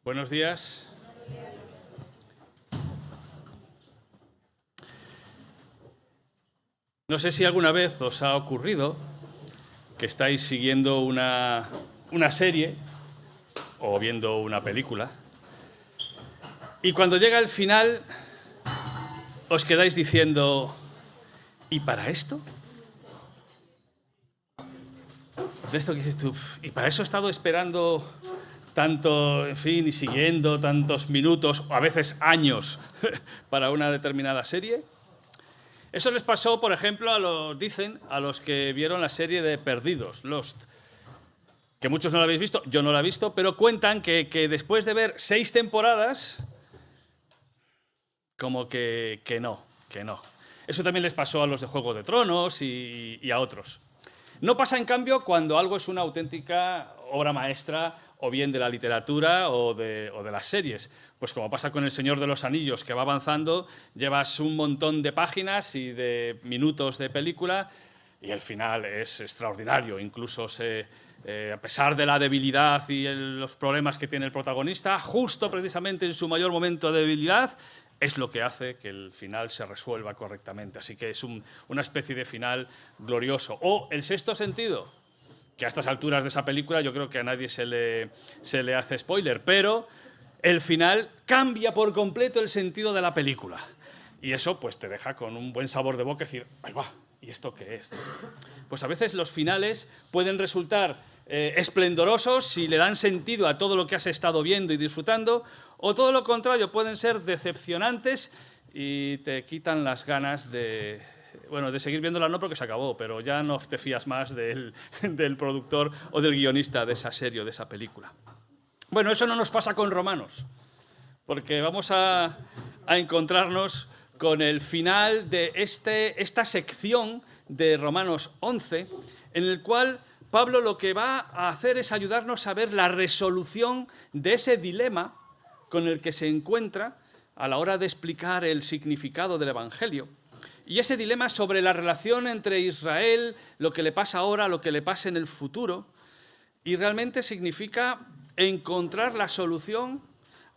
Buenos días. No sé si alguna vez os ha ocurrido que estáis siguiendo una serie o viendo una película y cuando llega el final os quedáis diciendo ¿y para esto? De esto que dices tú, ¿y para eso he estado esperando tanto, en fin, y siguiendo tantos minutos o a veces años para una determinada serie? Eso les pasó, por ejemplo, a los que vieron la serie de Perdidos, Lost, que muchos no la habéis visto, yo no la he visto, pero cuentan que después de ver 6 temporadas, como que no. Eso también les pasó a los de Juego de Tronos y a otros. No pasa, en cambio, cuando algo es una auténtica obra maestra, o bien de la literatura o de las series. Pues como pasa con El Señor de los Anillos, que va avanzando, llevas un montón de páginas y de minutos de película y el final es extraordinario. Incluso a pesar de la debilidad y los problemas que tiene el protagonista, justo precisamente en su mayor momento de debilidad, es lo que hace que el final se resuelva correctamente. Así que es una especie de final glorioso. O El Sexto Sentido, que a estas alturas de esa película yo creo que a nadie se le hace spoiler, pero el final cambia por completo el sentido de la película. Y eso pues te deja con un buen sabor de boca, decir, ¡ay, va! ¿Y esto qué es? Pues a veces los finales pueden resultar esplendorosos si le dan sentido a todo lo que has estado viendo y disfrutando, o todo lo contrario, pueden ser decepcionantes y te quitan las ganas de seguir viéndola, no porque se acabó, pero ya no te fías más del productor o del guionista de esa serie o de esa película. Bueno, eso no nos pasa con Romanos, porque vamos a encontrarnos con el final de esta sección de Romanos 11, en el cual Pablo lo que va a hacer es ayudarnos a ver la resolución de ese dilema con el que se encuentra a la hora de explicar el significado del Evangelio. Y ese dilema sobre la relación entre Israel, lo que le pasa ahora, lo que le pasa en el futuro, y realmente significa encontrar la solución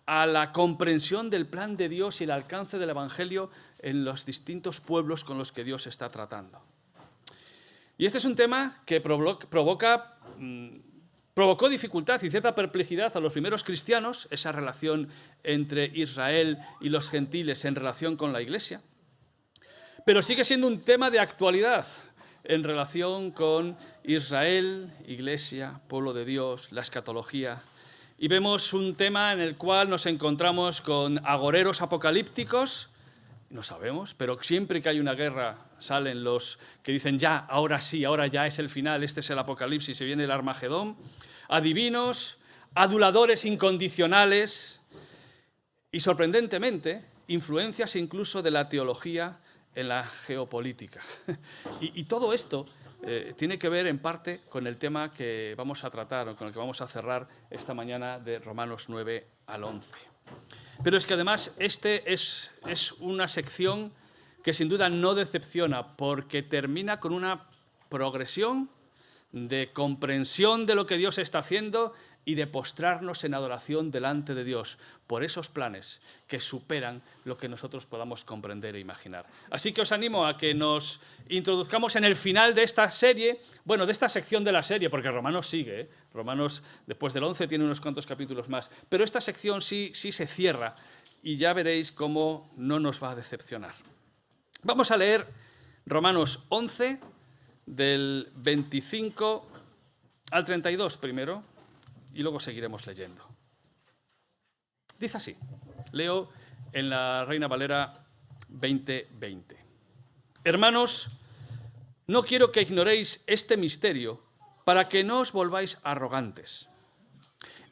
a la comprensión del plan de Dios y el alcance del Evangelio en los distintos pueblos con los que Dios está tratando. Y este es un tema que provocó dificultad y cierta perplejidad a los primeros cristianos, esa relación entre Israel y los gentiles en relación con la Iglesia. Pero sigue siendo un tema de actualidad en relación con Israel, Iglesia, pueblo de Dios, la escatología. Y vemos un tema en el cual nos encontramos con agoreros apocalípticos, no sabemos, pero siempre que hay una guerra salen los que dicen ya, ahora sí, ahora ya es el final, este es el apocalipsis, se viene el Armagedón, adivinos, aduladores incondicionales y, sorprendentemente, influencias incluso de la teología en la geopolítica. Y todo esto tiene que ver en parte con el tema que vamos a tratar o con el que vamos a cerrar esta mañana de Romanos 9 al 11. Pero es que además este es una sección que sin duda no decepciona, porque termina con una progresión de comprensión de lo que Dios está haciendo y de postrarnos en adoración delante de Dios por esos planes que superan lo que nosotros podamos comprender e imaginar. Así que os animo a que nos introduzcamos en el final de esta serie, bueno, de esta sección de la serie, porque Romanos sigue, ¿eh? Romanos, después del 11, tiene unos cuantos capítulos más, pero esta sección sí se cierra y ya veréis cómo no nos va a decepcionar. Vamos a leer Romanos 11, del 25 al 32 primero, y luego seguiremos leyendo. Dice así, leo en la Reina Valera 2020. Hermanos, no quiero que ignoréis este misterio para que no os volváis arrogantes.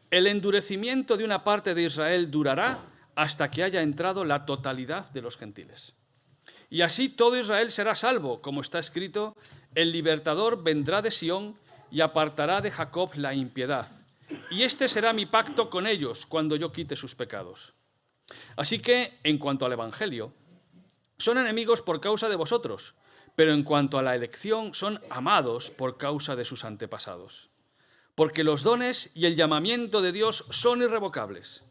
El endurecimiento de una parte de Israel durará hasta que haya entrado la totalidad de los gentiles. Y así todo Israel será salvo, como está escrito, el libertador vendrá de Sión y apartará de Jacob la impiedad. Y este será mi pacto con ellos cuando yo quite sus pecados. Así que, en cuanto al Evangelio, son enemigos por causa de vosotros, pero en cuanto a la elección, son amados por causa de sus antepasados. porque los dones y el llamamiento de Dios son irrevocables.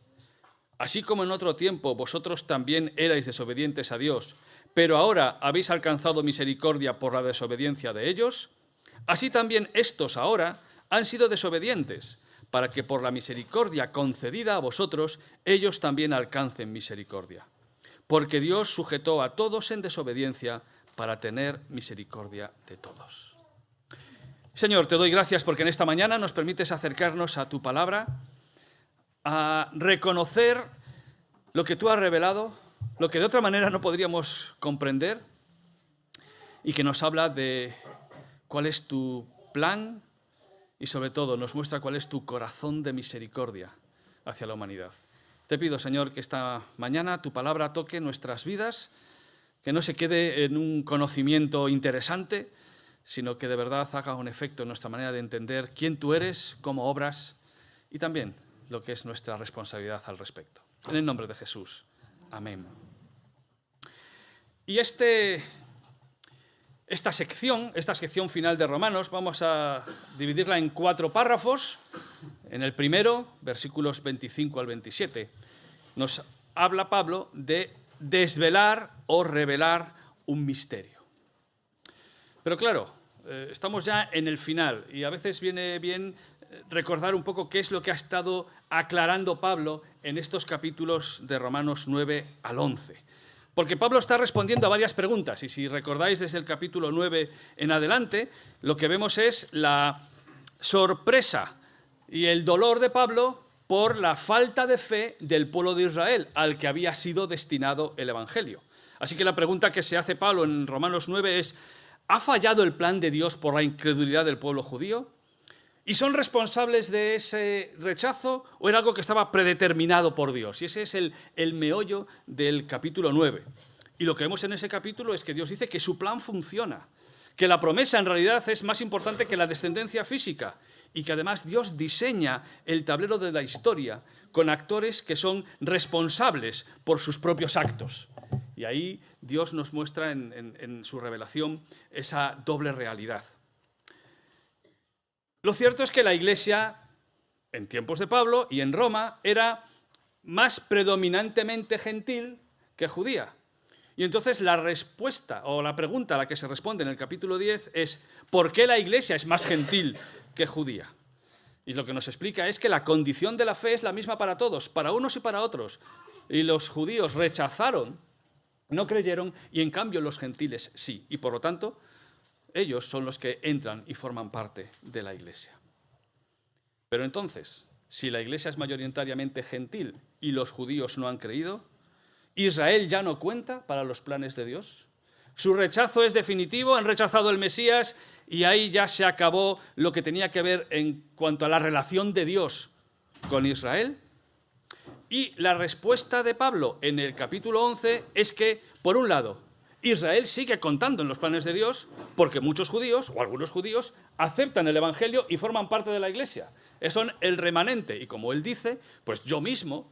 Así como en otro tiempo vosotros también erais desobedientes a Dios, pero ahora habéis alcanzado misericordia por la desobediencia de ellos, así también estos ahora han sido desobedientes, para que por la misericordia concedida a vosotros, ellos también alcancen misericordia. Porque Dios sujetó a todos en desobediencia para tener misericordia de todos. Señor, te doy gracias porque en esta mañana nos permites acercarnos a tu palabra, a reconocer lo que tú has revelado, lo que de otra manera no podríamos comprender, y que nos habla de cuál es tu plan y sobre todo nos muestra cuál es tu corazón de misericordia hacia la humanidad. Te pido, Señor, que esta mañana tu palabra toque nuestras vidas, que no se quede en un conocimiento interesante, sino que de verdad haga un efecto en nuestra manera de entender quién tú eres, cómo obras y también lo que es nuestra responsabilidad al respecto. En el nombre de Jesús. Amén. Y esta sección final de Romanos, vamos a dividirla en 4 párrafos. En el primero, versículos 25 al 27, nos habla Pablo de desvelar o revelar un misterio. Pero claro, estamos ya en el final y a veces viene bien recordar un poco qué es lo que ha estado aclarando Pablo en estos capítulos de Romanos 9 al 11. Porque Pablo está respondiendo a varias preguntas y si recordáis desde el capítulo 9 en adelante, lo que vemos es la sorpresa y el dolor de Pablo por la falta de fe del pueblo de Israel al que había sido destinado el Evangelio. Así que la pregunta que se hace Pablo en Romanos 9 es: ¿ha fallado el plan de Dios por la incredulidad del pueblo judío? ¿Y son responsables de ese rechazo o era algo que estaba predeterminado por Dios? Y ese es el meollo del capítulo 9. Y lo que vemos en ese capítulo es que Dios dice que su plan funciona, que la promesa en realidad es más importante que la descendencia física y que además Dios diseña el tablero de la historia con actores que son responsables por sus propios actos. Y ahí Dios nos muestra en su revelación esa doble realidad. Lo cierto es que la Iglesia, en tiempos de Pablo y en Roma, era más predominantemente gentil que judía. Y entonces la respuesta o la pregunta a la que se responde en el capítulo 10 es: ¿por qué la Iglesia es más gentil que judía? Y lo que nos explica es que la condición de la fe es la misma para todos, para unos y para otros. Y los judíos rechazaron, no creyeron, y en cambio los gentiles sí. Y por lo tanto, ellos son los que entran y forman parte de la Iglesia. Pero entonces, si la Iglesia es mayoritariamente gentil y los judíos no han creído, ¿Israel ya no cuenta para los planes de Dios? ¿Su rechazo es definitivo? ¿Han rechazado el Mesías y ahí ya se acabó lo que tenía que ver en cuanto a la relación de Dios con Israel? Y la respuesta de Pablo en el capítulo 11 es que, por un lado, Israel sigue contando en los planes de Dios porque muchos judíos, o algunos judíos, aceptan el Evangelio y forman parte de la Iglesia. Son el remanente. Y como él dice, pues yo mismo,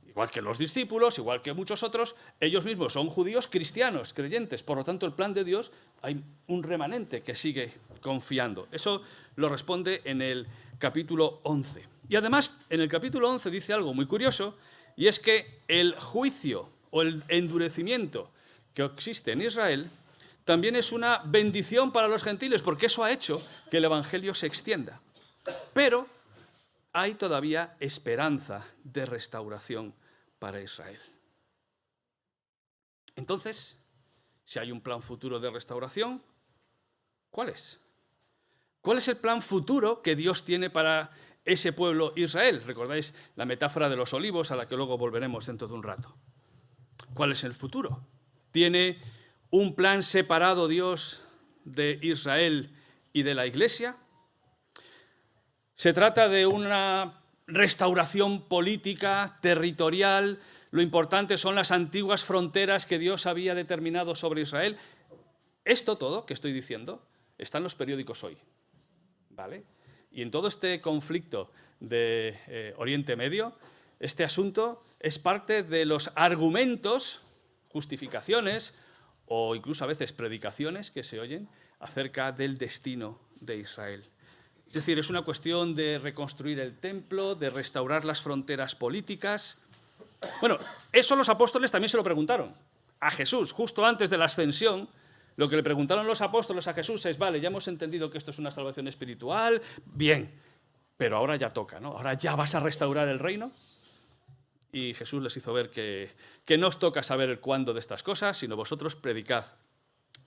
igual que los discípulos, igual que muchos otros, ellos mismos son judíos cristianos, creyentes. Por lo tanto, el plan de Dios, hay un remanente que sigue confiando. Eso lo responde en el capítulo 11. Y además, en el capítulo 11 dice algo muy curioso, y es que el juicio o el endurecimiento que existe en Israel también es una bendición para los gentiles, porque eso ha hecho que el Evangelio se extienda. Pero hay todavía esperanza de restauración para Israel. Entonces, si hay un plan futuro de restauración, ¿cuál es? ¿Cuál es el plan futuro que Dios tiene para ese pueblo Israel? ¿Recordáis la metáfora de los olivos a la que luego volveremos dentro de un rato? ¿Cuál es el futuro? ¿Tiene un plan separado Dios de Israel y de la Iglesia? ¿Se trata de una restauración política, territorial? ¿Lo importante son las antiguas fronteras que Dios había determinado sobre Israel? Esto todo que estoy diciendo está en los periódicos hoy, ¿vale? Y en todo este conflicto de Oriente Medio, este asunto es parte de los argumentos, justificaciones o incluso a veces predicaciones que se oyen acerca del destino de Israel. Es decir, es una cuestión de reconstruir el templo, de restaurar las fronteras políticas. Bueno, eso los apóstoles también se lo preguntaron a Jesús, justo antes de la ascensión. Lo que le preguntaron los apóstoles a Jesús es, vale, ya hemos entendido que esto es una salvación espiritual, bien, pero ahora ya toca, ¿no? Ahora ya vas a restaurar el reino. Y Jesús les hizo ver que no os toca saber el cuándo de estas cosas, sino vosotros predicad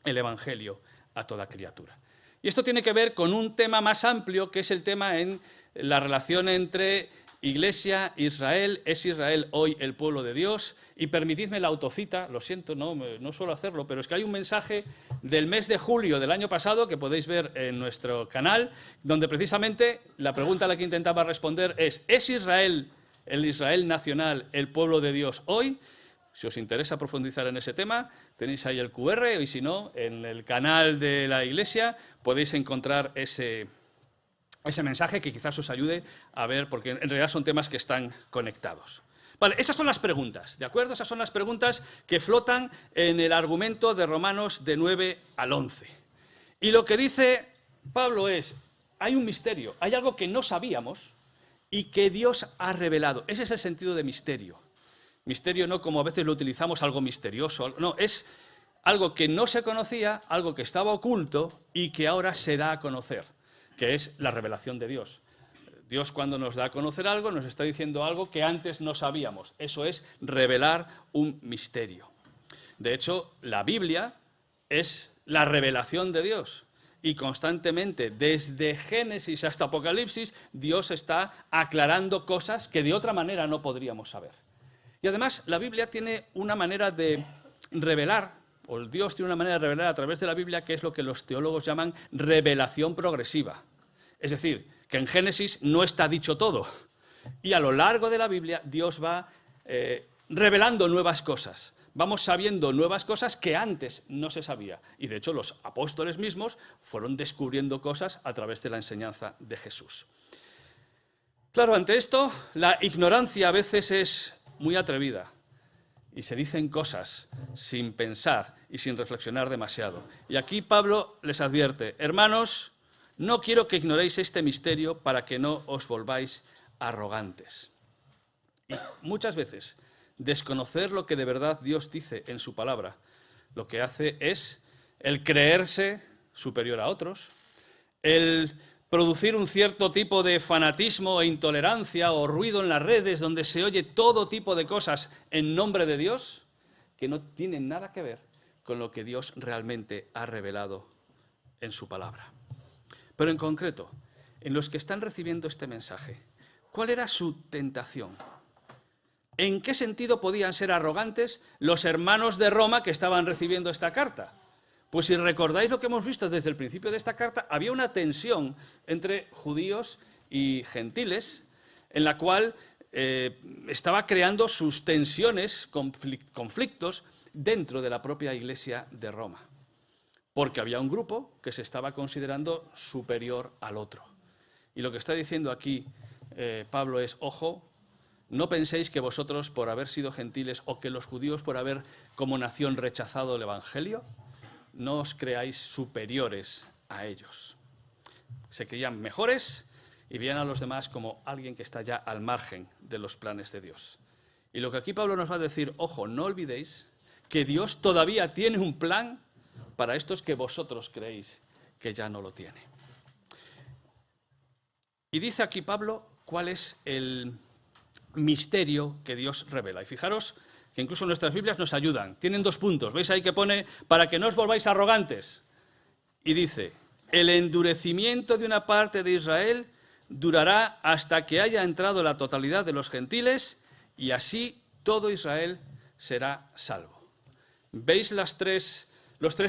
el Evangelio a toda criatura. Y esto tiene que ver con un tema más amplio, que es el tema en la relación entre Iglesia, Israel. ¿Es Israel hoy el pueblo de Dios? Y permitidme la autocita, lo siento, no suelo hacerlo, pero es que hay un mensaje del mes de julio del año pasado que podéis ver en nuestro canal, donde precisamente la pregunta a la que intentaba responder es Israel, el Israel nacional, el pueblo de Dios hoy? Si os interesa profundizar en ese tema, tenéis ahí el QR, y si no, en el canal de la Iglesia podéis encontrar ese mensaje que quizás os ayude a ver, porque en realidad son temas que están conectados. Vale, esas son las preguntas, ¿de acuerdo? Esas son las preguntas que flotan en el argumento de Romanos de 9 al 11. Y lo que dice Pablo es, hay un misterio, hay algo que no sabíamos y que Dios ha revelado. Ese es el sentido de misterio. Misterio no como a veces lo utilizamos, algo misterioso, no, es algo que no se conocía, algo que estaba oculto y que ahora se da a conocer, que es la revelación de Dios. Dios, cuando nos da a conocer algo, nos está diciendo algo que antes no sabíamos. Eso es revelar un misterio. De hecho, la Biblia es la revelación de Dios. Y constantemente, desde Génesis hasta Apocalipsis, Dios está aclarando cosas que de otra manera no podríamos saber. Y además, la Biblia tiene una manera de revelar, o Dios tiene una manera de revelar a través de la Biblia, que es lo que los teólogos llaman revelación progresiva. Es decir, que en Génesis no está dicho todo. Y a lo largo de la Biblia, Dios va revelando nuevas cosas. Vamos sabiendo nuevas cosas que antes no se sabía. Y de hecho, los apóstoles mismos fueron descubriendo cosas a través de la enseñanza de Jesús. Claro, ante esto, la ignorancia a veces es muy atrevida. Y se dicen cosas sin pensar y sin reflexionar demasiado. Y aquí Pablo les advierte, hermanos, no quiero que ignoréis este misterio para que no os volváis arrogantes. Y muchas veces, desconocer lo que de verdad Dios dice en su palabra, lo que hace es el creerse superior a otros, el producir un cierto tipo de fanatismo e intolerancia o ruido en las redes donde se oye todo tipo de cosas en nombre de Dios que no tienen nada que ver con lo que Dios realmente ha revelado en su palabra. Pero en concreto, en los que están recibiendo este mensaje, ¿cuál era su tentación? ¿En qué sentido podían ser arrogantes los hermanos de Roma que estaban recibiendo esta carta? Pues si recordáis lo que hemos visto desde el principio de esta carta, había una tensión entre judíos y gentiles, en la cual estaba creando sus tensiones, conflictos, dentro de la propia Iglesia de Roma. Porque había un grupo que se estaba considerando superior al otro. Y lo que está diciendo aquí Pablo es, ojo, no penséis que vosotros por haber sido gentiles o que los judíos por haber como nación rechazado el Evangelio, no os creáis superiores a ellos. Se creían mejores y veían a los demás como alguien que está ya al margen de los planes de Dios. Y lo que aquí Pablo nos va a decir, ojo, no olvidéis que Dios todavía tiene un plan para estos que vosotros creéis que ya no lo tiene. Y dice aquí Pablo cuál es el misterio que Dios revela. Y fijaros que incluso nuestras Biblias nos ayudan. Tienen 2 puntos. ¿Veis ahí que pone, para que no os volváis arrogantes? Y dice, el endurecimiento de una parte de Israel durará hasta que haya entrado la totalidad de los gentiles y así todo Israel será salvo. ¿Veis los tres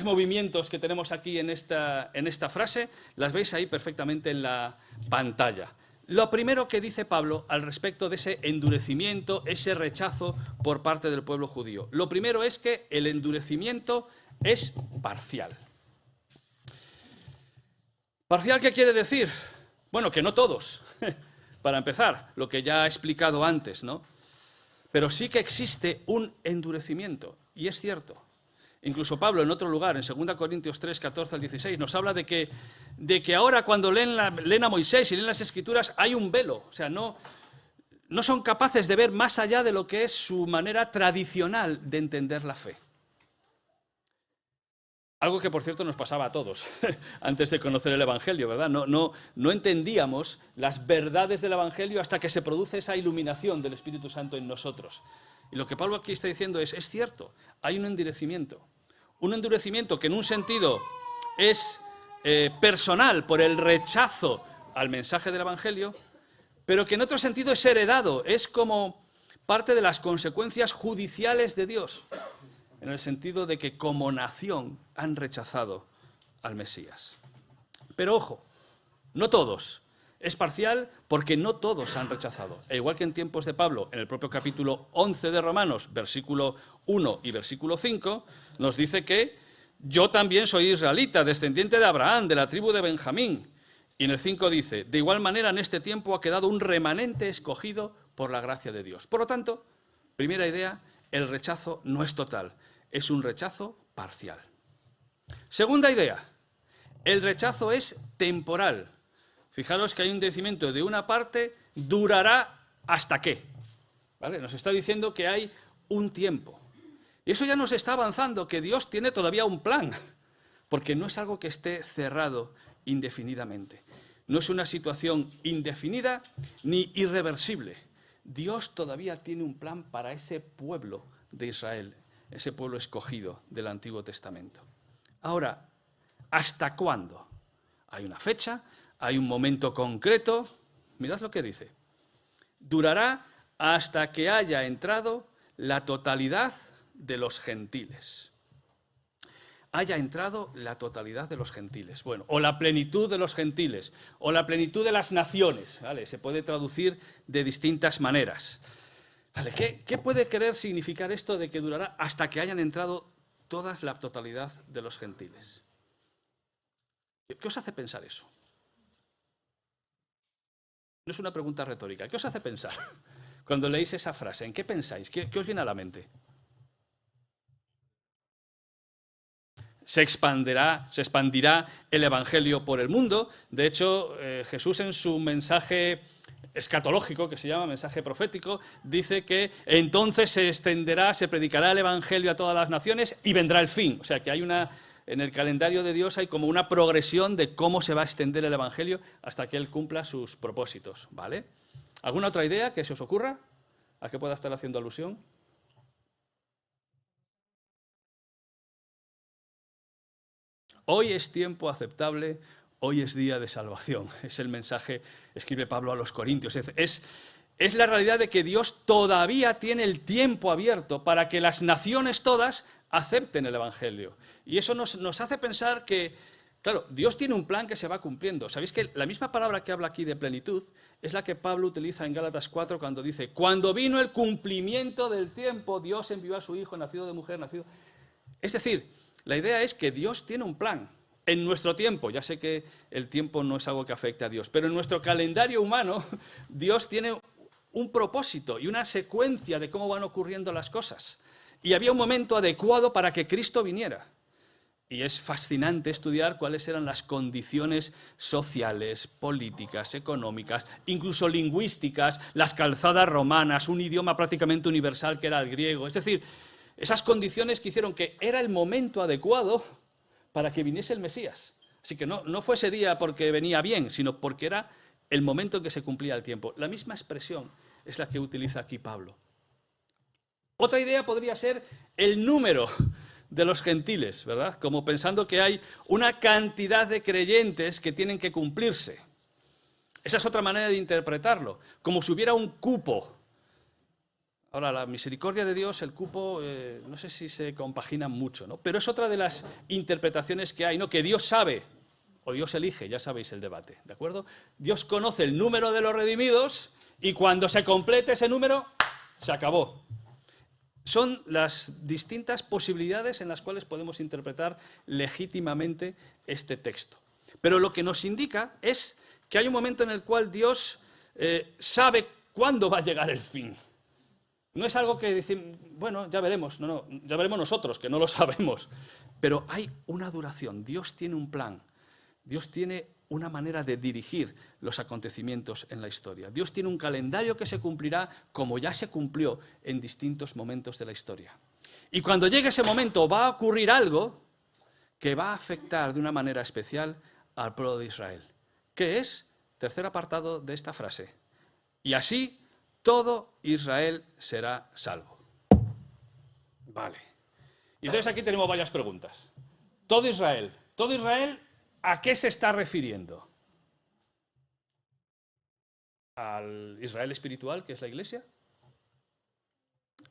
movimientos que tenemos aquí en esta frase? Las veis ahí perfectamente en la pantalla. Lo primero que dice Pablo al respecto de ese endurecimiento, ese rechazo por parte del pueblo judío. Lo primero es que el endurecimiento es parcial. ¿Parcial qué quiere decir? Bueno, que no todos, para empezar, lo que ya he explicado antes, ¿no? Pero sí que existe un endurecimiento, y es cierto. Incluso Pablo en otro lugar, en 2 Corintios 3, 14 al 16, nos habla de que ahora cuando leen a Moisés y leen las Escrituras hay un velo. O sea, no son capaces de ver más allá de lo que es su manera tradicional de entender la fe. Algo que, por cierto, nos pasaba a todos antes de conocer el Evangelio, ¿verdad? No entendíamos las verdades del Evangelio hasta que se produce esa iluminación del Espíritu Santo en nosotros. Y lo que Pablo aquí está diciendo es cierto, hay un endurecimiento que en un sentido es personal por el rechazo al mensaje del Evangelio, pero que en otro sentido es heredado, es como parte de las consecuencias judiciales de Dios, en el sentido de que como nación han rechazado al Mesías. Pero ojo, no todos. Es parcial porque no todos han rechazado. E igual que en tiempos de Pablo, en el propio capítulo 11 de Romanos, versículo 1 y versículo 5, nos dice que yo también soy israelita, descendiente de Abraham, de la tribu de Benjamín. Y en el 5 dice, de igual manera en este tiempo ha quedado un remanente escogido por la gracia de Dios. Por lo tanto, primera idea, el rechazo no es total, es un rechazo parcial. Segunda idea, el rechazo es temporal. Fijaros que hay un decimiento de una parte, durará hasta qué. ¿Vale? Nos está diciendo que hay un tiempo. Y eso ya nos está avanzando, que Dios tiene todavía un plan, porque no es algo que esté cerrado indefinidamente. No es una situación indefinida ni irreversible. Dios todavía tiene un plan para ese pueblo de Israel, ese pueblo escogido del Antiguo Testamento. Ahora, ¿hasta cuándo? Hay una fecha, hay un momento concreto. Mirad lo que dice. Durará hasta que haya entrado la totalidad de los gentiles. Haya entrado la totalidad de los gentiles. Bueno, o la plenitud de los gentiles, o la plenitud de las naciones. ¿Vale? Se puede traducir de distintas maneras. ¿Vale? ¿Qué puede querer significar esto de que durará hasta que hayan entrado todas la totalidad de los gentiles? ¿Qué os hace pensar eso? No es una pregunta retórica. ¿Qué os hace pensar cuando leéis esa frase? ¿En qué pensáis? ¿Qué os viene a la mente? Se expandirá el Evangelio por el mundo. De hecho, Jesús en su mensaje escatológico, que se llama mensaje profético, dice que entonces se extenderá, se predicará el Evangelio a todas las naciones y vendrá el fin. O sea que en el calendario de Dios hay como una progresión de cómo se va a extender el Evangelio hasta que Él cumpla sus propósitos. ¿Vale? ¿Alguna otra idea que se os ocurra? ¿A qué pueda estar haciendo alusión? Hoy es tiempo aceptable, hoy es día de salvación. Es el mensaje, escribe Pablo a los Corintios. Es la realidad de que Dios todavía tiene el tiempo abierto para que las naciones todas acepten el Evangelio. Y eso nos hace pensar que, claro, Dios tiene un plan que se va cumpliendo. ¿Sabéis que la misma palabra que habla aquí de plenitud es la que Pablo utiliza en Gálatas 4 cuando dice, cuando vino el cumplimiento del tiempo, Dios envió a su Hijo, nacido de mujer, nacido... Es decir, la idea es que Dios tiene un plan en nuestro tiempo. Ya sé que el tiempo no es algo que afecte a Dios, pero en nuestro calendario humano Dios tiene un propósito y una secuencia de cómo van ocurriendo las cosas. Y había un momento adecuado para que Cristo viniera. Y es fascinante estudiar cuáles eran las condiciones sociales, políticas, económicas, incluso lingüísticas, las calzadas romanas, un idioma prácticamente universal que era el griego. Es decir, esas condiciones que hicieron que era el momento adecuado para que viniese el Mesías. Así que no fue ese día porque venía bien, sino porque era el momento en que se cumplía el tiempo. La misma expresión es la que utiliza aquí Pablo. Otra idea podría ser el número de los gentiles, ¿verdad? Como pensando que hay una cantidad de creyentes que tienen que cumplirse. Esa es otra manera de interpretarlo, como si hubiera un cupo. Ahora, la misericordia de Dios, el cupo, no sé si se compaginan mucho, ¿no? Pero es otra de las interpretaciones que hay, ¿no? Que Dios sabe, o Dios elige, ya sabéis el debate, ¿de acuerdo? Dios conoce el número de los redimidos y cuando se complete ese número, se acabó. Son las distintas posibilidades en las cuales podemos interpretar legítimamente este texto. Pero lo que nos indica es que hay un momento en el cual Dios sabe cuándo va a llegar el fin. No es algo que decimos, bueno, ya veremos, no, ya veremos nosotros, que no lo sabemos. Pero hay una duración, Dios tiene un plan, Dios tiene una manera de dirigir los acontecimientos en la historia. Dios tiene un calendario que se cumplirá como ya se cumplió en distintos momentos de la historia. Y cuando llegue ese momento va a ocurrir algo que va a afectar de una manera especial al pueblo de Israel, que es, tercer apartado de esta frase, y así todo Israel será salvo. Vale. Y entonces aquí tenemos varias preguntas. Todo Israel, ¿a qué se está refiriendo? ¿Al Israel espiritual, que es la Iglesia?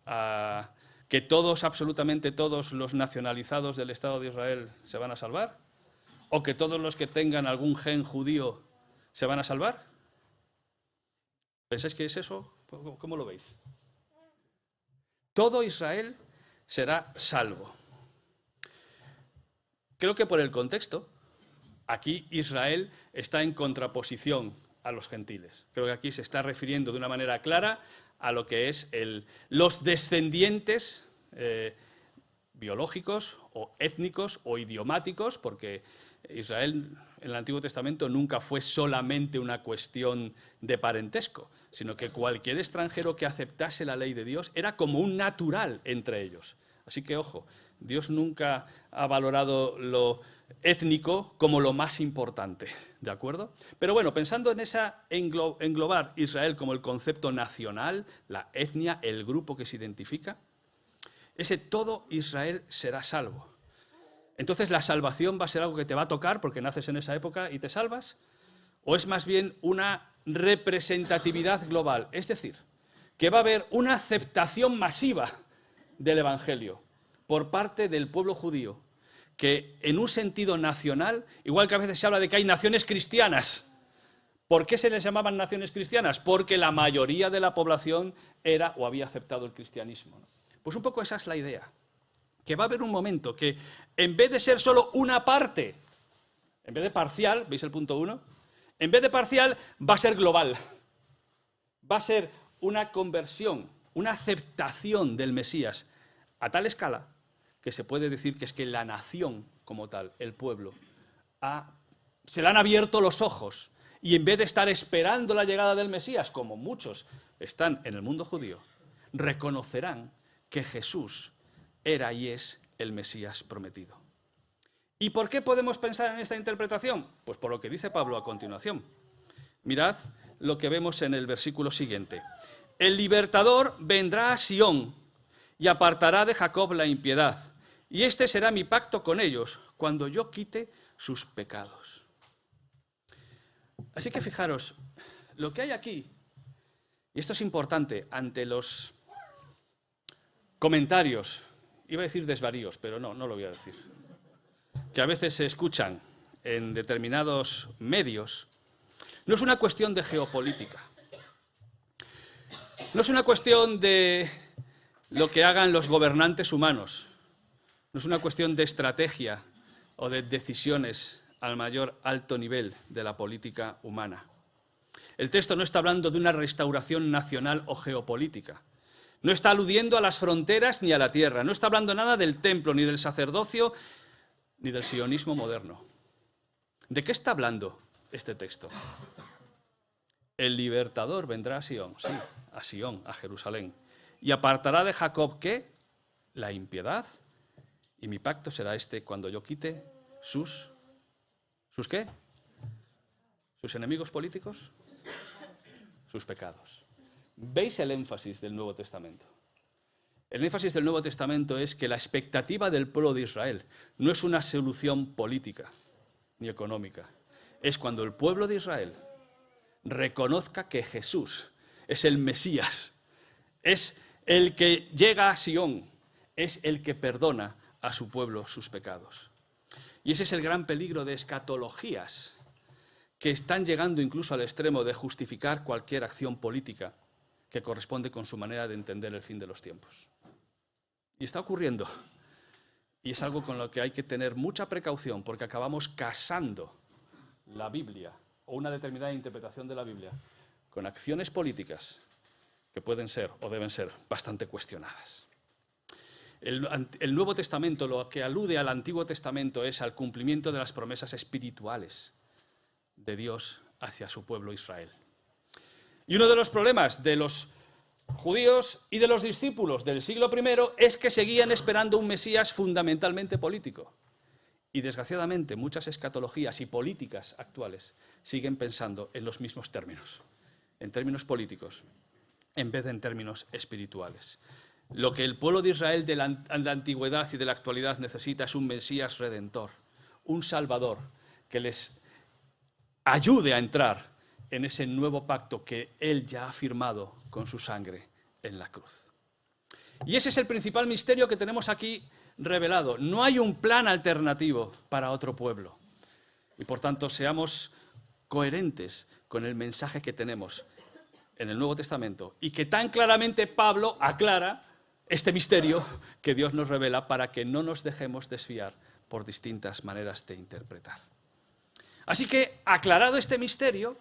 ¿A que todos, absolutamente todos los nacionalizados del Estado de Israel se van a salvar? ¿O que todos los que tengan algún gen judío se van a salvar? ¿Pensáis que es eso? ¿Cómo lo veis? Todo Israel será salvo. Creo que por el contexto, aquí Israel está en contraposición a los gentiles. Creo que aquí se está refiriendo de una manera clara a lo que es los descendientes biológicos o étnicos o idiomáticos, porque Israel en el Antiguo Testamento nunca fue solamente una cuestión de parentesco, sino que cualquier extranjero que aceptase la ley de Dios era como un natural entre ellos. Así que, ojo, Dios nunca ha valorado lo étnico como lo más importante, ¿de acuerdo? Pero bueno, pensando en esa englobar Israel como el concepto nacional, la etnia, el grupo que se identifica, ese todo Israel será salvo. Entonces, ¿la salvación va a ser algo que te va a tocar porque naces en esa época y te salvas? ¿O es más bien una representatividad global? Es decir, que va a haber una aceptación masiva del Evangelio por parte del pueblo judío, que en un sentido nacional, igual que a veces se habla de que hay naciones cristianas. ¿Por qué se les llamaban naciones cristianas? Porque la mayoría de la población era o había aceptado el cristianismo. Pues un poco esa es la idea. Que va a haber un momento que, en vez de ser solo una parte, en vez de parcial, ¿veis el punto 1? En vez de parcial, va a ser global. Va a ser una conversión, una aceptación del Mesías a tal escala que se puede decir que es que la nación como tal, el pueblo, se le han abierto los ojos y en vez de estar esperando la llegada del Mesías, como muchos están en el mundo judío, reconocerán que Jesús era y es el Mesías prometido. ¿Y por qué podemos pensar en esta interpretación? Pues por lo que dice Pablo a continuación. Mirad lo que vemos en el versículo siguiente. El libertador vendrá a Sión y apartará de Jacob la impiedad, y este será mi pacto con ellos cuando yo quite sus pecados. Así que fijaros, lo que hay aquí, y esto es importante ante los comentarios, iba a decir desvaríos, pero no lo voy a decir, que a veces se escuchan en determinados medios, no es una cuestión de geopolítica, no es una cuestión de lo que hagan los gobernantes humanos, no es una cuestión de estrategia o de decisiones al mayor alto nivel de la política humana. El texto no está hablando de una restauración nacional o geopolítica. No está aludiendo a las fronteras ni a la tierra. No está hablando nada del templo, ni del sacerdocio, ni del sionismo moderno. ¿De qué está hablando este texto? El libertador vendrá a Sión, sí, a Sión, a Jerusalén. Y apartará de Jacob, ¿qué? La impiedad. Y mi pacto será este cuando yo quite ¿sus qué? ¿Sus enemigos políticos? Sus pecados. ¿Veis el énfasis del Nuevo Testamento? El énfasis del Nuevo Testamento es que la expectativa del pueblo de Israel no es una solución política ni económica. Es cuando el pueblo de Israel reconozca que Jesús es el Mesías, es el que llega a Sión, es el que perdona a su pueblo sus pecados. Y ese es el gran peligro de escatologías que están llegando incluso al extremo de justificar cualquier acción política que corresponde con su manera de entender el fin de los tiempos. Y está ocurriendo. Y es algo con lo que hay que tener mucha precaución, porque acabamos casando la Biblia o una determinada interpretación de la Biblia con acciones políticas que pueden ser o deben ser bastante cuestionadas. El Nuevo Testamento, lo que alude al Antiguo Testamento es al cumplimiento de las promesas espirituales de Dios hacia su pueblo Israel. Y uno de los problemas de los judíos y de los discípulos del siglo I es que seguían esperando un Mesías fundamentalmente político. Y desgraciadamente muchas escatologías y políticas actuales siguen pensando en los mismos términos, en términos políticos, en vez de en términos espirituales. Lo que el pueblo de Israel de la antigüedad y de la actualidad necesita es un Mesías redentor, un Salvador que les ayude a entrar en ese nuevo pacto que Él ya ha firmado con su sangre en la cruz. Y ese es el principal misterio que tenemos aquí revelado. No hay un plan alternativo para otro pueblo. Y por tanto, seamos coherentes con el mensaje que tenemos en el Nuevo Testamento y que tan claramente Pablo aclara este misterio que Dios nos revela para que no nos dejemos desviar por distintas maneras de interpretar. Así que, aclarado este misterio,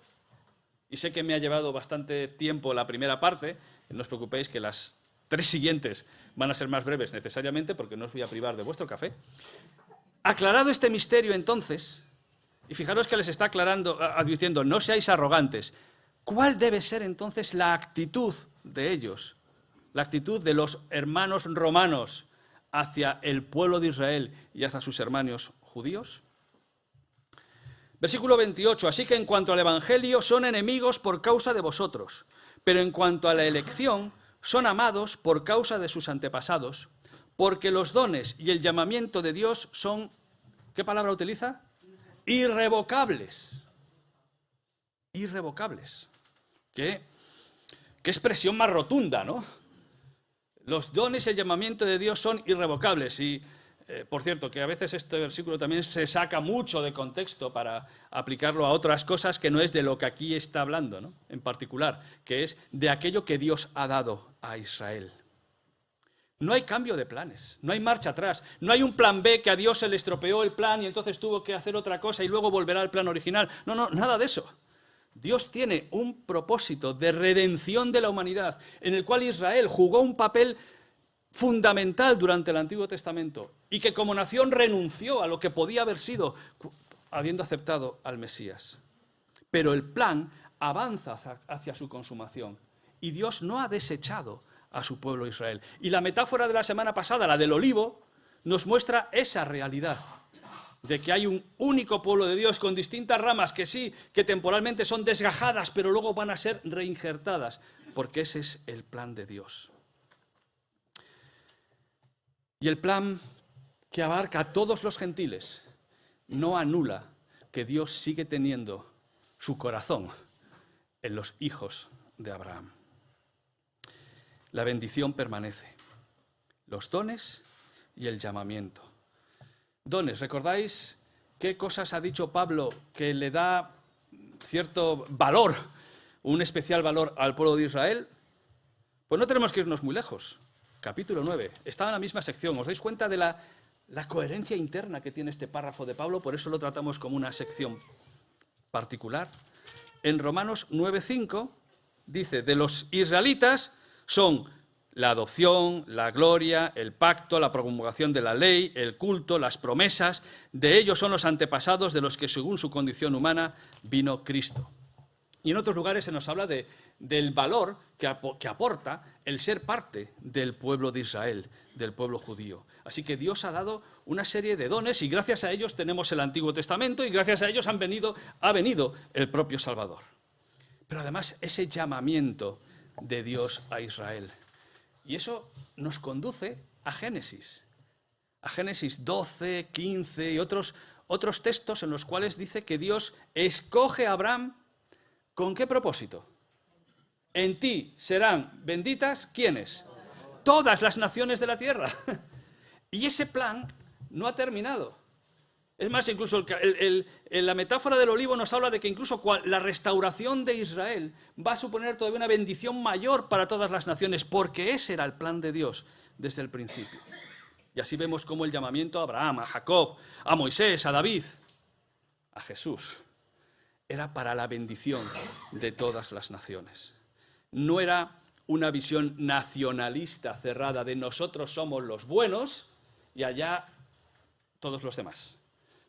y sé que me ha llevado bastante tiempo la primera parte, no os preocupéis que las 3 siguientes van a ser más breves necesariamente porque no os voy a privar de vuestro café. Aclarado este misterio entonces, y fijaros que les está advirtiendo, no seáis arrogantes, ¿cuál debe ser entonces la actitud de ellos? La actitud de los hermanos romanos hacia el pueblo de Israel y hacia sus hermanos judíos. Versículo 28, así que en cuanto al Evangelio son enemigos por causa de vosotros, pero en cuanto a la elección son amados por causa de sus antepasados, porque los dones y el llamamiento de Dios son, ¿qué palabra utiliza? Irrevocables. Irrevocables. ¿Qué expresión más rotunda, ¿no? Los dones y el llamamiento de Dios son irrevocables. Y, por cierto, que a veces este versículo también se saca mucho de contexto para aplicarlo a otras cosas que no es de lo que aquí está hablando, ¿no? En particular, que es de aquello que Dios ha dado a Israel. No hay cambio de planes, no hay marcha atrás, no hay un plan B que a Dios se le estropeó el plan y entonces tuvo que hacer otra cosa y luego volverá al plan original. No, nada de eso. Dios tiene un propósito de redención de la humanidad en el cual Israel jugó un papel fundamental durante el Antiguo Testamento y que como nación renunció a lo que podía haber sido habiendo aceptado al Mesías. Pero el plan avanza hacia su consumación y Dios no ha desechado a su pueblo Israel. Y la metáfora de la semana pasada, la del olivo, nos muestra esa realidad de que hay un único pueblo de Dios con distintas ramas que sí, que temporalmente son desgajadas, pero luego van a ser reinjertadas, porque ese es el plan de Dios. Y el plan que abarca a todos los gentiles no anula que Dios sigue teniendo su corazón en los hijos de Abraham. La bendición permanece, los dones y el llamamiento. Dones, ¿recordáis qué cosas ha dicho Pablo que le da cierto valor, un especial valor al pueblo de Israel? Pues no tenemos que irnos muy lejos. Capítulo 9, está en la misma sección. ¿Os dais cuenta de la coherencia interna que tiene este párrafo de Pablo? Por eso lo tratamos como una sección particular. En Romanos 9:5 dice, de los israelitas son la adopción, la gloria, el pacto, la promulgación de la ley, el culto, las promesas. De ellos son los antepasados de los que según su condición humana vino Cristo. Y en otros lugares se nos habla del valor que aporta el ser parte del pueblo de Israel, del pueblo judío. Así que Dios ha dado una serie de dones y gracias a ellos tenemos el Antiguo Testamento y gracias a ellos ha venido el propio Salvador. Pero además ese llamamiento de Dios a Israel. Y eso nos conduce a Génesis 12, 15 y otros textos en los cuales dice que Dios escoge a Abraham. ¿Con qué propósito? En ti serán benditas, ¿quiénes? Todas las naciones de la tierra. Y ese plan no ha terminado. Es más, incluso la metáfora del olivo nos habla de que incluso la restauración de Israel va a suponer todavía una bendición mayor para todas las naciones, porque ese era el plan de Dios desde el principio. Y así vemos cómo el llamamiento a Abraham, a Jacob, a Moisés, a David, a Jesús, era para la bendición de todas las naciones. No era una visión nacionalista cerrada de nosotros somos los buenos y allá todos los demás.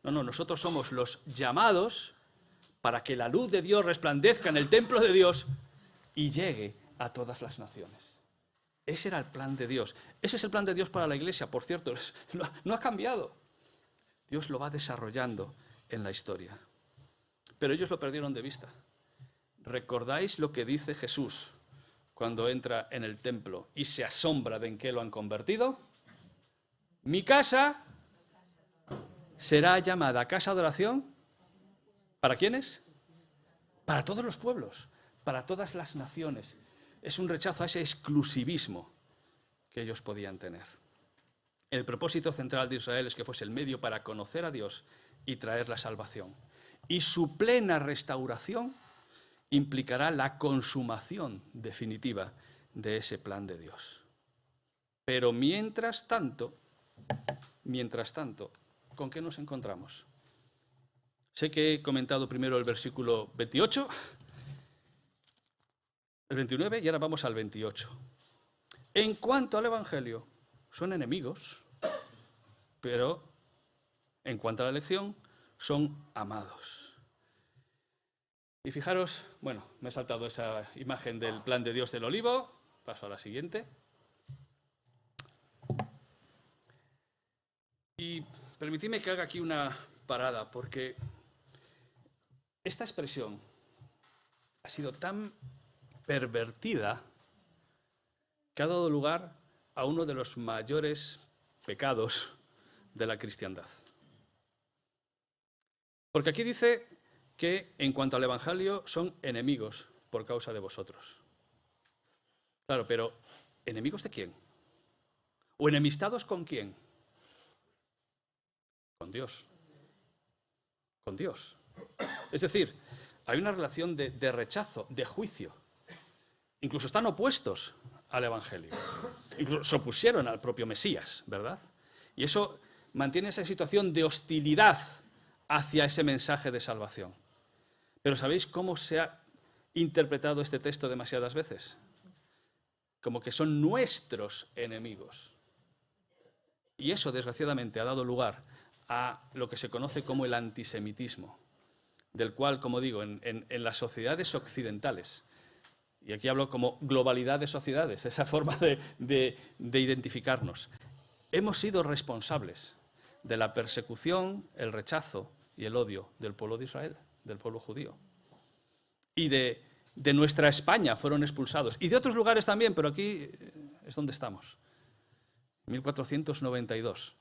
No, nosotros somos los llamados para que la luz de Dios resplandezca en el templo de Dios y llegue a todas las naciones. Ese era el plan de Dios. Ese es el plan de Dios para la Iglesia, por cierto, no ha cambiado. Dios lo va desarrollando en la historia. Pero ellos lo perdieron de vista. ¿Recordáis lo que dice Jesús cuando entra en el templo y se asombra de en qué lo han convertido? Mi casa será llamada casa de oración. ¿Para quiénes? Para todos los pueblos, para todas las naciones. Es un rechazo a ese exclusivismo que ellos podían tener. El propósito central de Israel es que fuese el medio para conocer a Dios y traer la salvación. Y su plena restauración implicará la consumación definitiva de ese plan de Dios. Pero mientras tanto, ¿con qué nos encontramos? Sé que he comentado primero el versículo 28, el 29 y ahora vamos al 28. En cuanto al Evangelio, son enemigos, pero en cuanto a la elección, son amados. Y fijaros, bueno, me he saltado esa imagen del plan de Dios del olivo, paso a la siguiente. Y permitidme que haga aquí una parada, porque esta expresión ha sido tan pervertida que ha dado lugar a uno de los mayores pecados de la cristiandad. Porque aquí dice que en cuanto al Evangelio son enemigos por causa de vosotros. Claro, pero ¿enemigos de quién? ¿O enemistados con quién? Con Dios. Con Dios. Es decir, hay una relación de rechazo, de juicio. Incluso están opuestos al Evangelio. Incluso se opusieron al propio Mesías, ¿verdad? Y eso mantiene esa situación de hostilidad hacia ese mensaje de salvación. Pero ¿sabéis cómo se ha interpretado este texto demasiadas veces? Como que son nuestros enemigos. Y eso, desgraciadamente, ha dado lugar a lo que se conoce como el antisemitismo, del cual, como digo, en las sociedades occidentales, y aquí hablo como globalidad de sociedades, esa forma de identificarnos, hemos sido responsables de la persecución, el rechazo y el odio del pueblo de Israel, del pueblo judío. Y de nuestra España fueron expulsados, y de otros lugares también, pero aquí es donde estamos, 1492.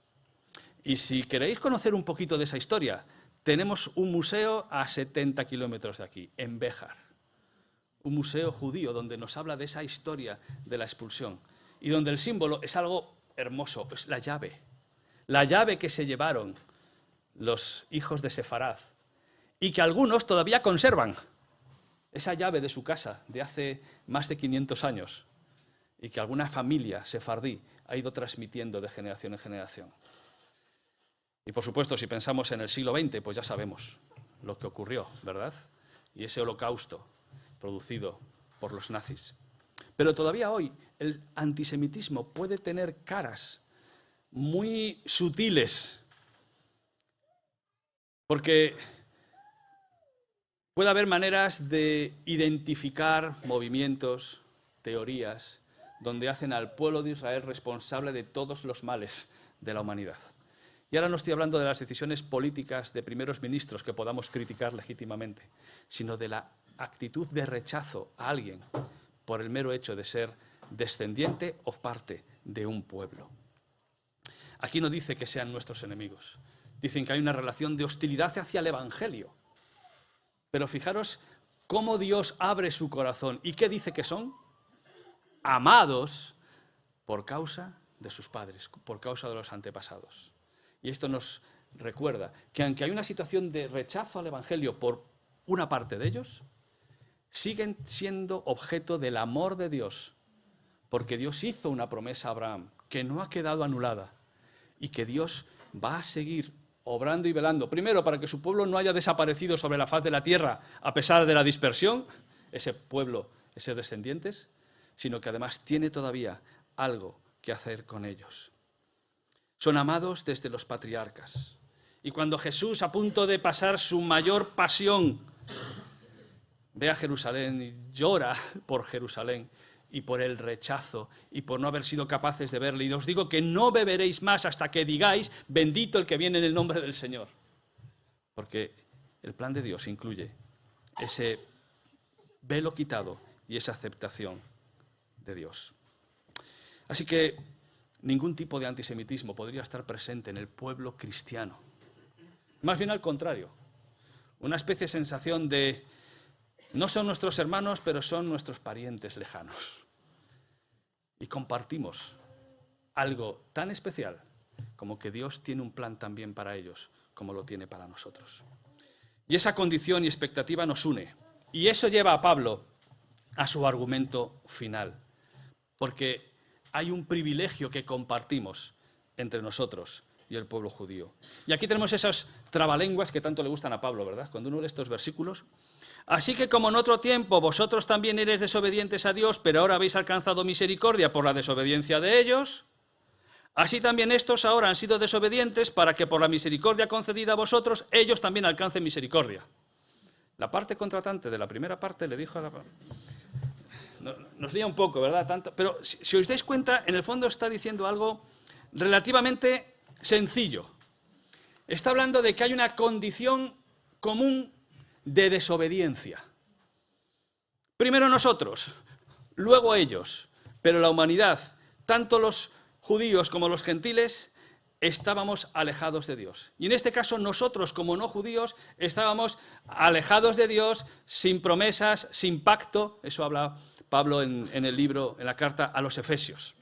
Y si queréis conocer un poquito de esa historia, tenemos un museo a 70 kilómetros de aquí, en Béjar. Un museo judío donde nos habla de esa historia de la expulsión. Y donde el símbolo es algo hermoso, es la llave que se llevaron los hijos de Sefarad. Y que algunos todavía conservan esa llave de su casa de hace más de 500 años. Y que alguna familia sefardí ha ido transmitiendo de generación en generación. Y por supuesto, si pensamos en el siglo XX, pues ya sabemos lo que ocurrió, ¿verdad? Y ese holocausto producido por los nazis. Pero todavía hoy el antisemitismo puede tener caras muy sutiles, porque puede haber maneras de identificar movimientos, teorías, donde hacen al pueblo de Israel responsable de todos los males de la humanidad. Y ahora no estoy hablando de las decisiones políticas de primeros ministros que podamos criticar legítimamente, sino de la actitud de rechazo a alguien por el mero hecho de ser descendiente o parte de un pueblo. Aquí no dice que sean nuestros enemigos. Dicen que hay una relación de hostilidad hacia el Evangelio. Pero fijaros cómo Dios abre su corazón. ¿Y qué dice que son? Amados por causa de sus padres, por causa de los antepasados. Y esto nos recuerda que aunque hay una situación de rechazo al Evangelio por una parte de ellos, siguen siendo objeto del amor de Dios, porque Dios hizo una promesa a Abraham que no ha quedado anulada y que Dios va a seguir obrando y velando, primero para que su pueblo no haya desaparecido sobre la faz de la tierra a pesar de la dispersión, ese pueblo, esos descendientes, sino que además tiene todavía algo que hacer con ellos. Son amados desde los patriarcas. Y cuando Jesús, a punto de pasar su mayor pasión, ve a Jerusalén y llora por Jerusalén y por el rechazo y por no haber sido capaces de verle, y os digo que no beberéis más hasta que digáis, bendito el que viene en el nombre del Señor. Porque el plan de Dios incluye ese velo quitado y esa aceptación de Dios. Así que ningún tipo de antisemitismo podría estar presente en el pueblo cristiano. Más bien al contrario, una especie de sensación de no son nuestros hermanos, pero son nuestros parientes lejanos. Y compartimos algo tan especial como que Dios tiene un plan también para ellos, como lo tiene para nosotros. Y esa condición y expectativa nos une. Y eso lleva a Pablo a su argumento final, porque hay un privilegio que compartimos entre nosotros y el pueblo judío. Y aquí tenemos esas trabalenguas que tanto le gustan a Pablo, ¿verdad? Cuando uno lee estos versículos. Así que como en otro tiempo vosotros también eres desobedientes a Dios, pero ahora habéis alcanzado misericordia por la desobediencia de ellos, así también estos ahora han sido desobedientes para que por la misericordia concedida a vosotros, ellos también alcancen misericordia. La parte contratante de la primera parte le dijo a la... Nos lía un poco, ¿verdad? Pero si os dais cuenta, en el fondo está diciendo algo relativamente sencillo. Está hablando de que hay una condición común de desobediencia. Primero nosotros, luego ellos, pero la humanidad, tanto los judíos como los gentiles, estábamos alejados de Dios. Y en este caso nosotros, como no judíos, estábamos alejados de Dios, sin promesas, sin pacto. Eso habla Pablo en el libro, en la carta a los Efesios.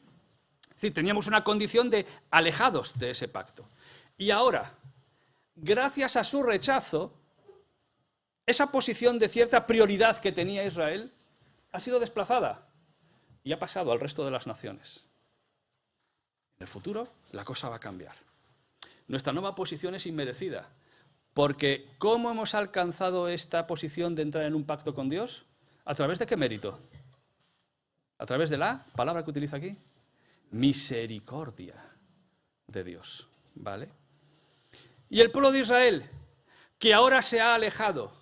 Es decir, teníamos una condición de alejados de ese pacto. Y ahora, gracias a su rechazo, esa posición de cierta prioridad que tenía Israel ha sido desplazada y ha pasado al resto de las naciones. En el futuro, la cosa va a cambiar. Nuestra nueva posición es inmerecida, porque ¿cómo hemos alcanzado esta posición de entrar en un pacto con Dios? ¿A través de qué mérito? ¿A través de la palabra que utiliza aquí? Misericordia de Dios, ¿vale? Y el pueblo de Israel, que ahora se ha alejado,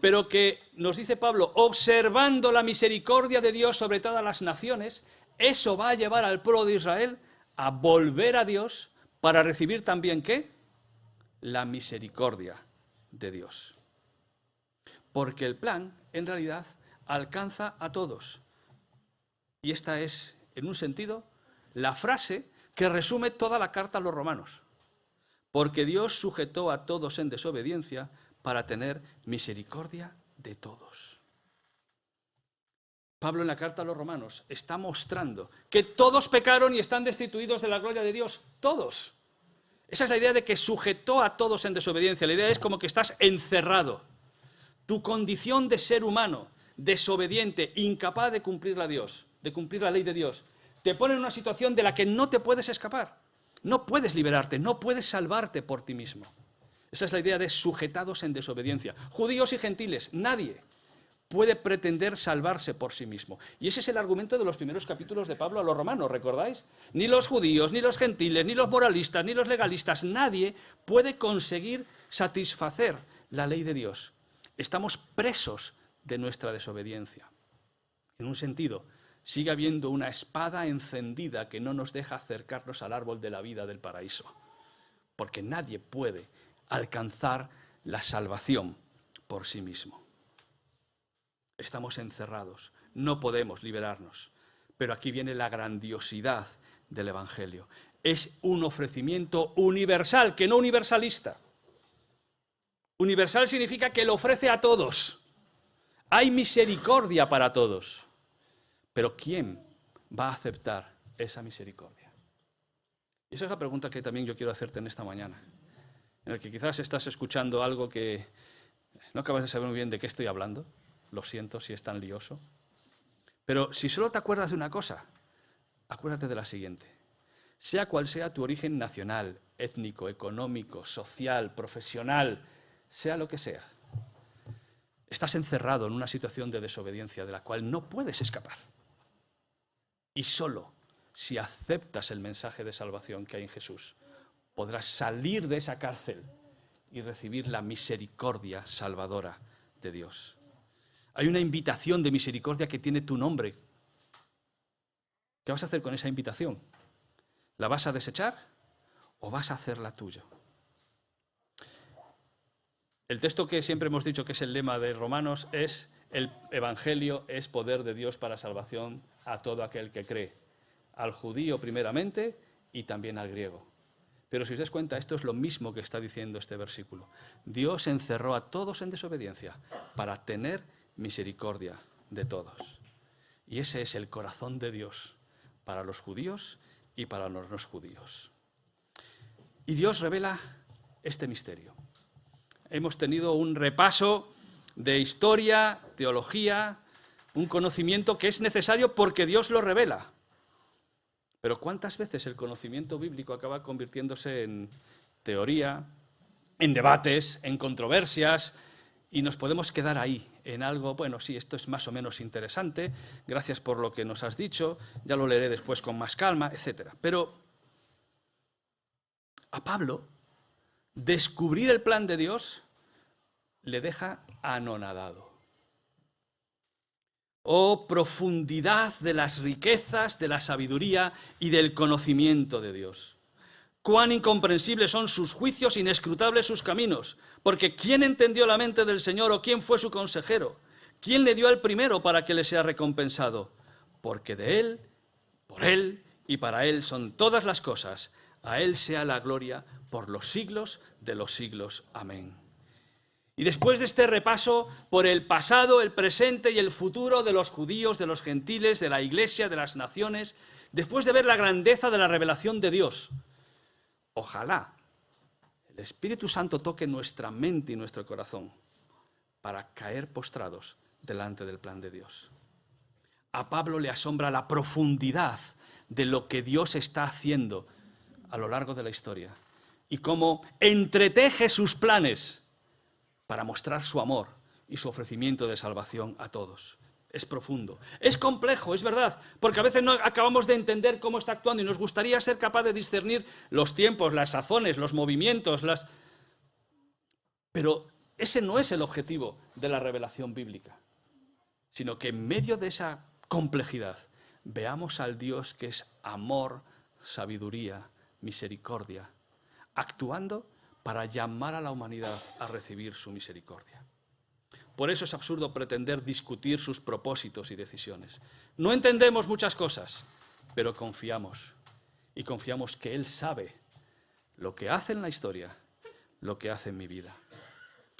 pero que, nos dice Pablo, observando la misericordia de Dios sobre todas las naciones, eso va a llevar al pueblo de Israel a volver a Dios para recibir también, ¿qué? La misericordia de Dios. Porque el plan, en realidad, alcanza a todos. Y esta es, en un sentido, la frase que resume toda la carta a los romanos. Porque Dios sujetó a todos en desobediencia para tener misericordia de todos. Pablo en la carta a los romanos está mostrando que todos pecaron y están destituidos de la gloria de Dios, todos. Esa es la idea de que sujetó a todos en desobediencia. La idea es como que estás encerrado. Tu condición de ser humano, desobediente, incapaz de cumplir la ley de Dios, te pone en una situación de la que no te puedes escapar. No puedes liberarte, no puedes salvarte por ti mismo. Esa es la idea de sujetados en desobediencia. Judíos y gentiles, nadie puede pretender salvarse por sí mismo. Y ese es el argumento de los primeros capítulos de Pablo a los romanos, ¿recordáis? Ni los judíos, ni los gentiles, ni los moralistas, ni los legalistas, nadie puede conseguir satisfacer la ley de Dios. Estamos presos de nuestra desobediencia. En un sentido, sigue habiendo una espada encendida que no nos deja acercarnos al árbol de la vida del paraíso, porque nadie puede alcanzar la salvación por sí mismo. Estamos encerrados, no podemos liberarnos, pero aquí viene la grandiosidad del Evangelio. Es un ofrecimiento universal, que no universalista. Universal significa que lo ofrece a todos. Hay misericordia para todos. Pero ¿quién va a aceptar esa misericordia? Y esa es la pregunta que también yo quiero hacerte en esta mañana, en la que quizás estás escuchando algo que no acabas de saber muy bien de qué estoy hablando. Lo siento si es tan lioso. Pero si solo te acuerdas de una cosa, acuérdate de la siguiente. Sea cual sea tu origen nacional, étnico, económico, social, profesional, sea lo que sea, estás encerrado en una situación de desobediencia de la cual no puedes escapar. Y solo si aceptas el mensaje de salvación que hay en Jesús, podrás salir de esa cárcel y recibir la misericordia salvadora de Dios. Hay una invitación de misericordia que tiene tu nombre. ¿Qué vas a hacer con esa invitación? ¿La vas a desechar o vas a hacerla tuya? El texto que siempre hemos dicho que es el lema de Romanos es: el Evangelio es poder de Dios para salvación a todo aquel que cree, al judío primeramente y también al griego. Pero si os das cuenta, esto es lo mismo que está diciendo este versículo. Dios encerró a todos en desobediencia para tener misericordia de todos. Y ese es el corazón de Dios para los judíos y para los no judíos. Y Dios revela este misterio. Hemos tenido un repaso de historia, teología, un conocimiento que es necesario porque Dios lo revela. Pero ¿cuántas veces el conocimiento bíblico acaba convirtiéndose en teoría, en debates, en controversias, y nos podemos quedar ahí, en algo, bueno, sí, esto es más o menos interesante, gracias por lo que nos has dicho, ya lo leeré después con más calma, etc. Pero a Pablo, descubrir el plan de Dios le deja anonadado. Oh, profundidad de las riquezas, de la sabiduría y del conocimiento de Dios. Cuán incomprensibles son sus juicios, inescrutables sus caminos. Porque ¿quién entendió la mente del Señor o quién fue su consejero? ¿Quién le dio al primero para que le sea recompensado? Porque de Él, por Él y para Él son todas las cosas. A Él sea la gloria por los siglos de los siglos. Amén. Y después de este repaso por el pasado, el presente y el futuro de los judíos, de los gentiles, de la Iglesia, de las naciones, después de ver la grandeza de la revelación de Dios, ojalá el Espíritu Santo toque nuestra mente y nuestro corazón para caer postrados delante del plan de Dios. A Pablo le asombra la profundidad de lo que Dios está haciendo a lo largo de la historia y cómo entreteje sus planes para mostrar su amor y su ofrecimiento de salvación a todos. Es profundo. Es complejo, es verdad, porque a veces no acabamos de entender cómo está actuando y nos gustaría ser capaz de discernir los tiempos, las sazones, los movimientos, Pero ese no es el objetivo de la revelación bíblica, sino que en medio de esa complejidad veamos al Dios que es amor, sabiduría, misericordia, actuando para llamar a la humanidad a recibir su misericordia. Por eso es absurdo pretender discutir sus propósitos y decisiones. No entendemos muchas cosas, pero confiamos. Y confiamos que Él sabe lo que hace en la historia, lo que hace en mi vida.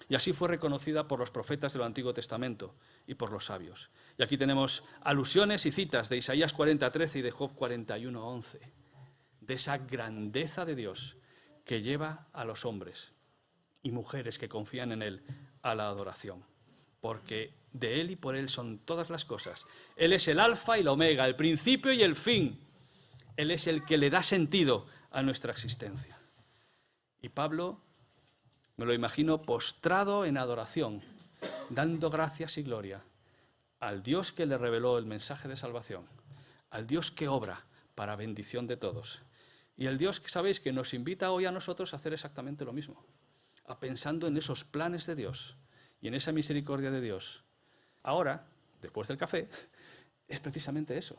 Y así fue reconocida por los profetas del Antiguo Testamento y por los sabios. Y aquí tenemos alusiones y citas de Isaías 40:13 y de Job 41:11, de esa grandeza de Dios que lleva a los hombres y mujeres que confían en Él a la adoración. Porque de Él y por Él son todas las cosas. Él es el alfa y la omega, el principio y el fin. Él es el que le da sentido a nuestra existencia. Y Pablo, me lo imagino postrado en adoración, dando gracias y gloria al Dios que le reveló el mensaje de salvación, al Dios que obra para bendición de todos. Y el Dios, sabéis, que nos invita hoy a nosotros a hacer exactamente lo mismo, a pensando en esos planes de Dios y en esa misericordia de Dios. Ahora, después del café, es precisamente eso.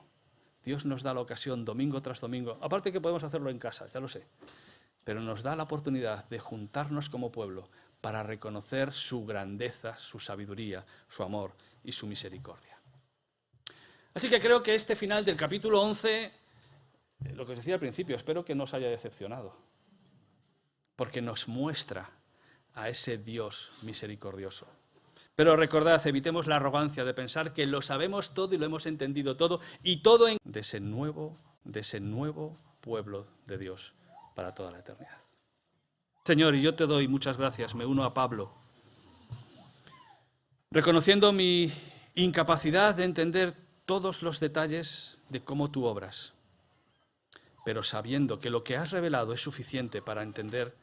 Dios nos da la ocasión domingo tras domingo, aparte que podemos hacerlo en casa, ya lo sé, pero nos da la oportunidad de juntarnos como pueblo para reconocer su grandeza, su sabiduría, su amor y su misericordia. Así que creo que este final del capítulo 11, lo que os decía al principio, espero que no os haya decepcionado, porque nos muestra a ese Dios misericordioso. Pero recordad, evitemos la arrogancia de pensar que lo sabemos todo y lo hemos entendido todo, y todo de ese nuevo pueblo de Dios para toda la eternidad. Señor, y yo te doy muchas gracias, me uno a Pablo, reconociendo mi incapacidad de entender todos los detalles de cómo tú obras, pero sabiendo que lo que has revelado es suficiente para entender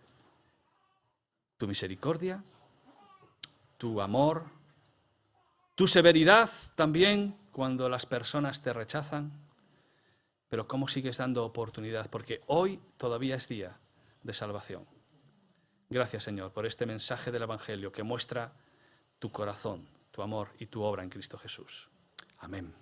tu misericordia, tu amor, tu severidad también cuando las personas te rechazan, pero cómo sigues dando oportunidad, porque hoy todavía es día de salvación. Gracias, Señor, por este mensaje del Evangelio que muestra tu corazón, tu amor y tu obra en Cristo Jesús. Amén.